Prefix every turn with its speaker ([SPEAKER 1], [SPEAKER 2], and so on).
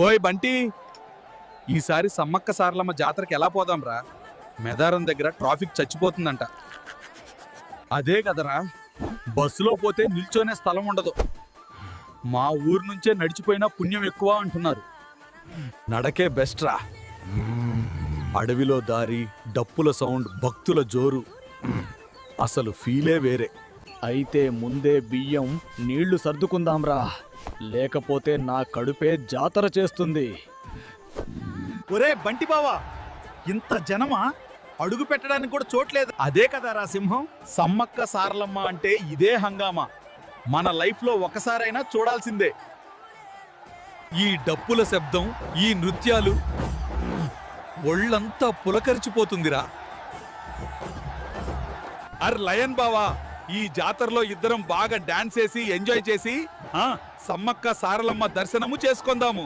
[SPEAKER 1] ఓయ్ బంటి, ఈసారి సమ్మక్క సారలమ్మ జాతరకి ఎలా పోదాంరా? మెదారం దగ్గర ట్రాఫిక్ చచ్చిపోతుందంట. అదే కదరా, బస్సులో పోతే నిల్చోనే స్థలం ఉండదు. మా ఊరు నుంచే నడిచిపోయినా పుణ్యం ఎక్కువ అంటున్నారు. నడకే బెస్ట్ రా. అడవిలో దారి, డప్పుల సౌండ్, భక్తుల జోరు, అసలు ఫీలే వేరే.
[SPEAKER 2] అయితే ముందే బియ్యం నీళ్లు సర్దుకుందాంరా, లేకపోతే నా కడుపే జాతర చేస్తుంది.
[SPEAKER 3] ఒరే బంటి బావా, ఇంత జనమా? అడుగు పెట్టడానికి కూడా చోట్లేదు. అదే కదరా సింహం.
[SPEAKER 1] సమ్మక్క సారలమ్మ అంటే ఇదే హంగామా. మన లైఫ్లో ఒకసారైనా చూడాల్సిందే. ఈ డప్పుల శబ్దం, ఈ నృత్యాలు ఒళ్ళంతా పులకరిచిపోతుందిరా. అర్ లయన్ బావా, ఈ జాతరలో ఇద్దరం బాగా డాన్స్ చేసి ఎంజాయ్ చేసి సమ్మక్క సారలమ్మ దర్శనము చేసుకుందాము.